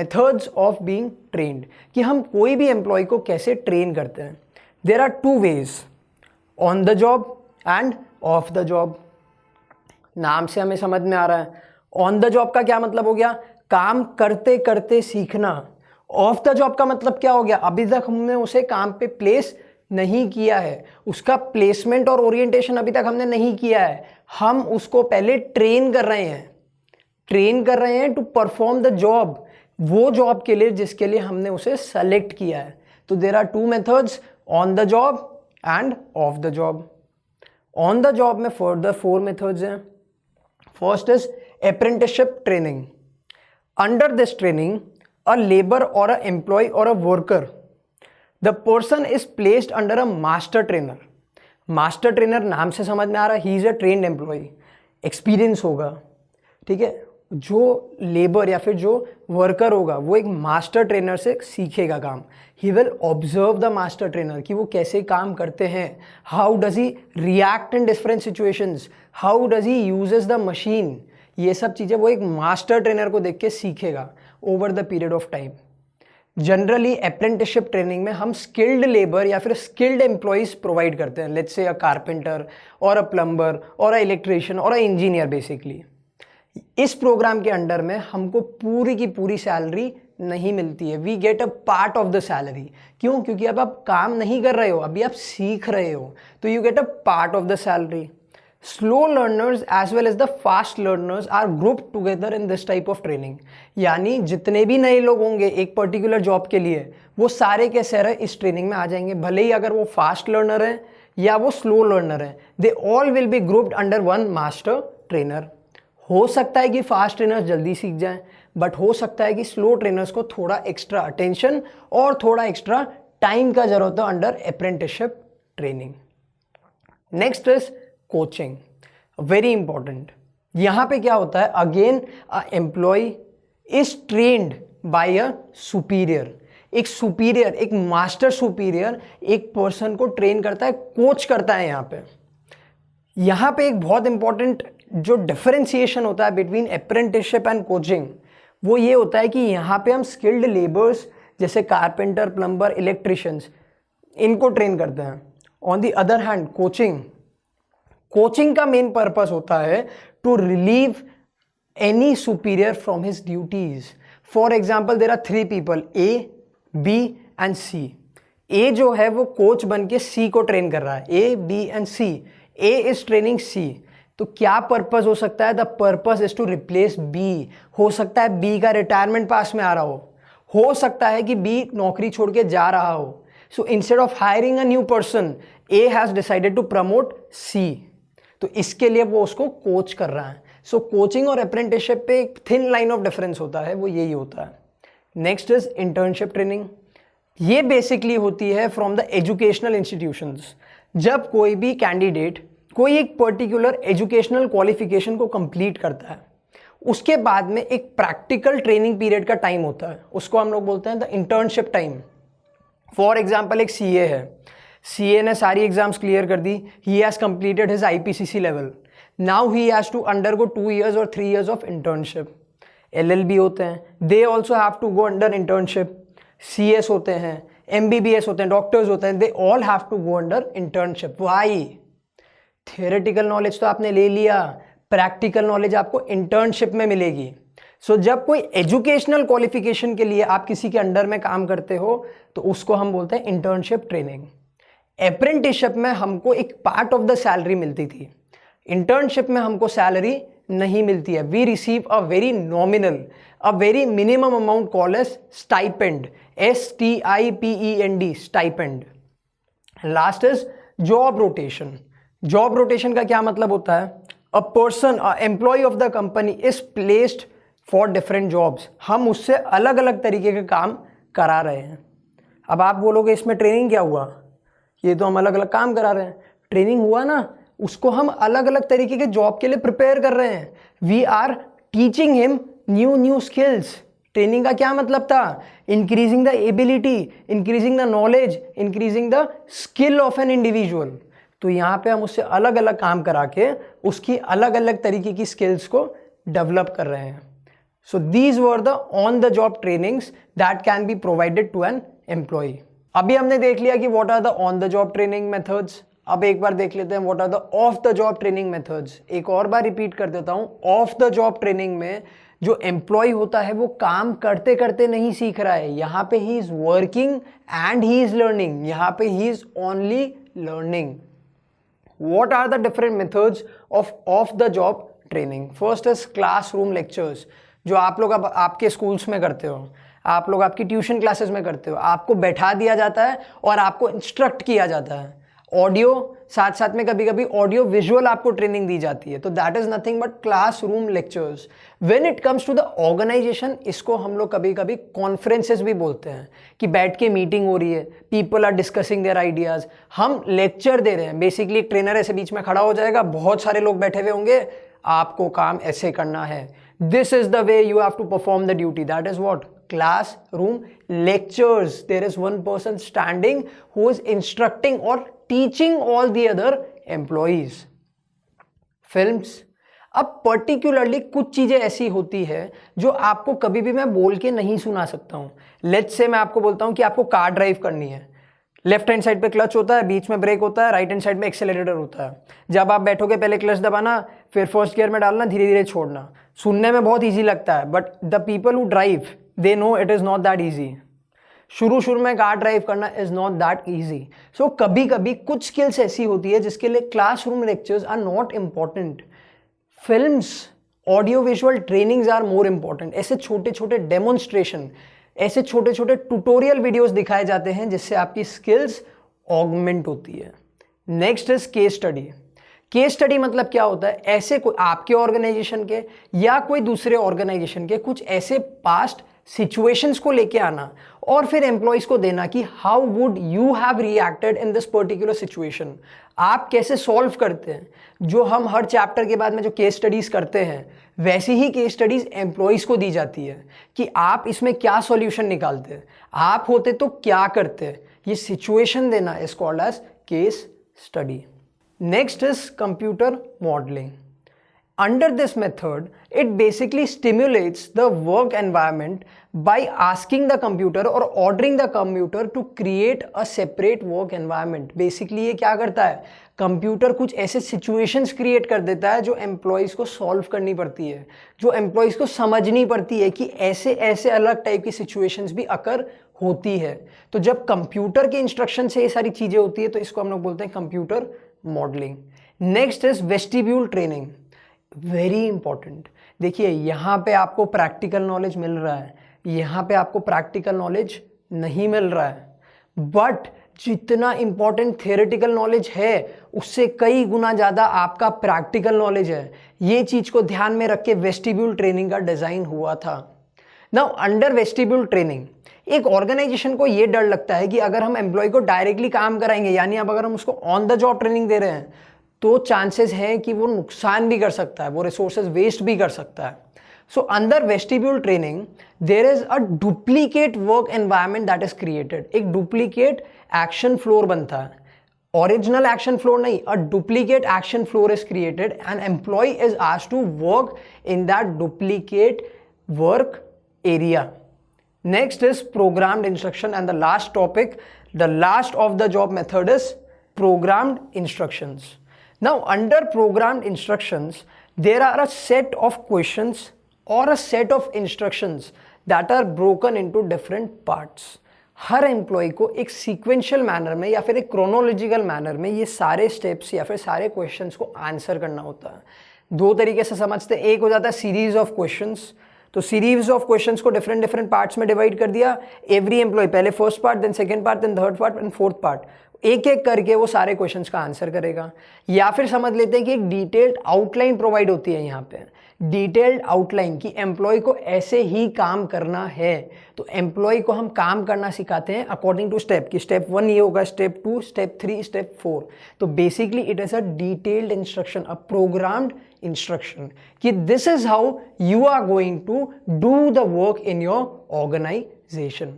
Methods of being trained, कि हम कोई भी एम्प्लॉय को कैसे ट्रेन करते हैं. There are two ways, on the job and off the job. नाम से हमें समझ में आ रहा है. ऑन द जॉब का क्या मतलब हो गया, काम करते करते सीखना. ऑफ द जॉब का मतलब क्या हो गया, अभी तक हमने उसे काम पे प्लेस नहीं किया है, उसका प्लेसमेंट और ओरिएंटेशन अभी तक हमने नहीं किया है, हम उसको पहले ट्रेन कर रहे हैं. ट्रेन कर रहे हैं टू परफॉर्म द जॉब, वो जॉब के लिए जिसके लिए हमने उसे सेलेक्ट किया है. तो there are two methods, on the job and off the job. On the job में फर्दर 4 मेथड्स हैं. First is apprenticeship training. Under this training a labor or a employee or a worker, the person is placed under a master trainer. Master trainer नाम से समझ में आ रहा है, he is a trained employee, experience होगा. ठीक है, जो लेबर या फिर जो वर्कर होगा वो एक मास्टर ट्रेनर से सीखेगा काम. He will observe the master trainer कि वो कैसे काम करते हैं, how does he react in different situations, how does he uses the machine. ये सब चीज़ें वो एक मास्टर ट्रेनर को देख के सीखेगा over the period of time. Generally apprenticeship training में हम स्किल्ड लेबर या फिर स्किल्ड एम्प्लॉयज़ प्रोवाइड करते हैं. लेट्स से अ कारपेंटर और अ प्लम्बर और अ इलेक्ट्रिशियन और अ इंजीनियर. बेसिकली इस प्रोग्राम के अंडर में हमको पूरी की पूरी सैलरी नहीं मिलती है. We get a part of the salary. क्यों? क्योंकि अब आप काम नहीं कर रहे हो, अभी आप सीख रहे हो, तो you get a part of the salary. Slow learners as well as the fast learners are grouped together in this type of training. यानी जितने भी नए लोग होंगे एक पर्टिकुलर जॉब के लिए, वो सारे के सारे इस ट्रेनिंग में आ जाएंगे, भले ही अगर वो फास्ट लर्नर हैं या वो स्लो लर्नर हैं. They all will be grouped under one master trainer. हो सकता है कि फास्ट ट्रेनर्स जल्दी सीख जाएं, बट हो सकता है कि स्लो ट्रेनर्स को थोड़ा एक्स्ट्रा अटेंशन और थोड़ा एक्स्ट्रा टाइम का जरूरत है under apprenticeship training. Next is coaching, very important. यहां पे क्या होता है, again a employee is trained by a superior. एक सुपीरियर, एक मास्टर सुपीरियर एक पर्सन को ट्रेन करता है, कोच करता है. यहां पे एक बहुत इंपॉर्टेंट जो डिफरेंशिएशन होता है बिटवीन अप्रेंटिसशिप एंड कोचिंग, वो ये होता है कि यहां पे हम स्किल्ड लेबर्स जैसे कारपेंटर, प्लम्बर, इलेक्ट्रिशियंस, इनको ट्रेन करते हैं. On the other hand coaching का मेन पर्पस होता है to relieve any superior from his duties. For example there are 3 people, A, B and C. A जो है वो कोच बन के सी को ट्रेन कर रहा है. A, B and C. A is training C. तो क्या पर्पस हो सकता है, the purpose is to replace B. हो सकता है बी का रिटायरमेंट पास में आ रहा हो सकता है कि बी नौकरी छोड़ के जा रहा हो. So instead of hiring a new person, A has decided to promote C. तो इसके लिए वो उसको कोच कर रहा है. सो कोचिंग और अप्रेंटिसशिप पे एक थिन लाइन ऑफ डिफरेंस होता है, वो यही होता है. Next is internship training. ये बेसिकली होती है फ्रॉम द एजुकेशनल इंस्टीट्यूशंस. जब कोई भी कैंडिडेट कोई एक पर्टिकुलर एजुकेशनल क्वालिफिकेशन को कंप्लीट करता है, उसके बाद में एक प्रैक्टिकल ट्रेनिंग पीरियड का टाइम होता है, उसको हम लोग बोलते हैं the internship time. For example एक सीए है, सीए ने सारी एग्जाम्स क्लियर कर दी, he has completed his IPCC level. Now he has to undergo 2 years और 3 years ऑफ इंटर्नशिप. एलएलबी होते हैं, they also have to go under internship. CS होते हैं, एमबीबीएस होते हैं, डॉक्टर्स होते हैं, they all have to go under internship. Why? Theoretical knowledge तो आपने ले लिया, प्रैक्टिकल नॉलेज आपको इंटर्नशिप में मिलेगी. सो जब कोई एजुकेशनल क्वालिफिकेशन के लिए आप किसी के अंडर में काम करते हो तो उसको हम बोलते हैं इंटर्नशिप ट्रेनिंग. अप्रेंटिसशिप में हमको एक पार्ट ऑफ द सैलरी मिलती थी, इंटर्नशिप में हमको सैलरी नहीं मिलती है. We receive a very nominal, a very minimum amount called as stipend, STIPEND, stipend. Last is job rotation. Job rotation का क्या मतलब होता है, a person, a employee of the company is placed for different jobs. हम उससे अलग अलग तरीके के काम करा रहे हैं. अब आप बोलोगे इसमें ट्रेनिंग क्या हुआ, ये तो हम अलग अलग काम करा रहे हैं. ट्रेनिंग हुआ ना, उसको हम अलग अलग तरीके के जॉब के लिए प्रिपेयर कर रहे हैं. We are teaching him new skills. Training का क्या मतलब था, increasing the ability, increasing the knowledge, increasing the skill of an individual. तो यहाँ पे हम उससे अलग अलग काम करा के उसकी अलग अलग तरीके की स्किल्स को डेवलप कर रहे हैं. So these were the on the job trainings that can be provided to an employee. अभी हमने देख लिया कि what are the on the job training methods. अब एक बार देख लेते हैं what are the off the job training methods. एक और बार रिपीट कर देता हूं, off the job training में जो एम्प्लॉय होता है वो काम करते करते नहीं सीख रहा है, यहाँ पे he is working and he is learning, यहाँ पे he is only learning. What are the different methods of off the job training? First is classroom lectures, जो आप लोग अब आपके स्कूल्स में करते हो, आप लोग आपकी ट्यूशन क्लासेस में करते हो. आपको बैठा दिया जाता है और आपको इंस्ट्रक्ट किया जाता है. ऑडियो साथ साथ में कभी कभी ऑडियो विजुअल आपको ट्रेनिंग दी जाती है. तो that is nothing but classroom lectures. When it comes to the organisation, इसको हम लोग कभी कभी कॉन्फ्रेंसेस भी बोलते हैं कि बैठ के मीटिंग हो रही है, people are discussing their ideas, हम लेक्चर दे रहे हैं. बेसिकली एक ट्रेनर ऐसे बीच में खड़ा हो जाएगा, बहुत सारे लोग बैठे हुए होंगे, आपको काम ऐसे करना है, this is the way you have to perform the duty. That is what classroom lectures. There is one person standing who is instructing or teaching all the other employees. Films. अब पर्टिकुलरली कुछ चीजें ऐसी होती है जो आपको कभी भी मैं बोल के नहीं सुना सकता हूं. लेट्स से मैं आपको बोलता हूं कि आपको कार ड्राइव करनी है. लेफ्ट हैंड साइड पे क्लच होता है, बीच में ब्रेक होता है, राइट हैंड साइड में एक्सेलरेटर होता है. जब आप बैठोगे पहले क्लच दबाना, फिर फर्स्ट गियर में डालना, धीरे धीरे छोड़ना. सुनने में बहुत ईजी लगता है but the people who drive they know it is not that easy. शुरू में कार ड्राइव करना is not that easy. So कभी कभी कुछ स्किल्स ऐसी होती है जिसके लिए classroom lectures are not important. Films, audio visual trainings are more important. ऐसे छोटे छोटे डेमोन्स्ट्रेशन, ऐसे छोटे छोटे ट्यूटोरियल वीडियोस दिखाए जाते हैं जिससे आपकी स्किल्स ऑगमेंट होती है. Next is case study. Case study मतलब क्या होता है, ऐसे कोई आपके ऑर्गेनाइजेशन के या कोई दूसरे ऑर्गेनाइजेशन के कुछ ऐसे पास्ट सिचुएशंस को लेके आना और फिर एम्प्लॉइज को देना कि how would you have reacted in this particular situation. आप कैसे सॉल्व करते हैं. जो हम हर चैप्टर के बाद में जो केस स्टडीज करते हैं वैसी ही केस स्टडीज एम्प्लॉइज को दी जाती है कि आप इसमें क्या सॉल्यूशन निकालते हैं, आप होते तो क्या करते. ये सिचुएशन देना is called as case study. Next is computer modeling. Under this method, it basically stimulates the work environment by asking the computer or ordering the computer to create a separate work environment. Basically ये क्या करता है, computer कुछ ऐसे situations create कर देता है जो एम्प्लॉयज़ को सॉल्व करनी पड़ती है, जो एम्प्लॉयज़ को समझनी पड़ती है कि ऐसे ऐसे अलग टाइप की situations भी अकर होती है. तो जब कंप्यूटर के इंस्ट्रक्शन से ये सारी चीज़ें होती है तो इसको हम लोग बोलते हैं computer modelling. Next is vestibule training. Very important. देखिए यहाँ पे आपको प्रैक्टिकल नॉलेज मिल रहा है, यहाँ पे आपको प्रैक्टिकल नॉलेज नहीं मिल रहा है, बट जितना इंपॉर्टेंट थियोरेटिकल नॉलेज है उससे कई गुना ज़्यादा आपका प्रैक्टिकल नॉलेज है. ये चीज़ को ध्यान में रख के वेस्टिब्यूल ट्रेनिंग का डिज़ाइन हुआ था. नाउ अंडर वेस्टिब्यूल ट्रेनिंग एक ऑर्गेनाइजेशन को ये डर लगता है कि अगर हम एम्प्लॉय को डायरेक्टली काम कराएंगे, यानी अब अगर हम उसको ऑन द जॉब ट्रेनिंग दे रहे हैं तो चांसेस हैं कि वो नुकसान भी कर सकता है, वो रिसोर्सेज वेस्ट भी कर सकता है. So under vestibule training there is a duplicate work environment that is created. एक डुप्लीकेट एक्शन फ्लोर बनता है, ओरिजिनल एक्शन फ्लोर नहीं, a duplicate action floor is created and employee is asked to work in that duplicate work area. Next is programmed instruction, and the last topic, the last of the job method is programmed instructions. Now under programmed instructions there are a set of questions or a set of instructions that are broken into different parts. Her employ को एक sequential manner में या फिर एक chronological manner में ये सारे steps या फिर सारे क्वेश्चंस को आंसर करना होता है. दो तरीके से समझते हैं. एक हो जाता है सीरीज ऑफ क्वेश्चंस. तो सीरीज ऑफ क्वेश्चंस को डिफरेंट डिफरेंट पार्ट्स में डिवाइड कर दिया. एवरी एम्प्लॉय पहले first part, then second part, then third part and fourth part, एक एक करके वो सारे क्वेश्चंस का आंसर करेगा. या फिर समझ लेते हैं कि एक डिटेल्ड आउटलाइन प्रोवाइड होती है यहाँ पे, डिटेल्ड आउटलाइन कि एम्प्लॉय को ऐसे ही काम करना है. तो एम्प्लॉय को हम काम करना सिखाते हैं अकॉर्डिंग टू स्टेप, कि स्टेप 1 ये होगा, स्टेप 2, स्टेप 3, स्टेप 4. तो basically it is a detailed instruction, a programmed instruction कि this is how you are going to do the work in your organization.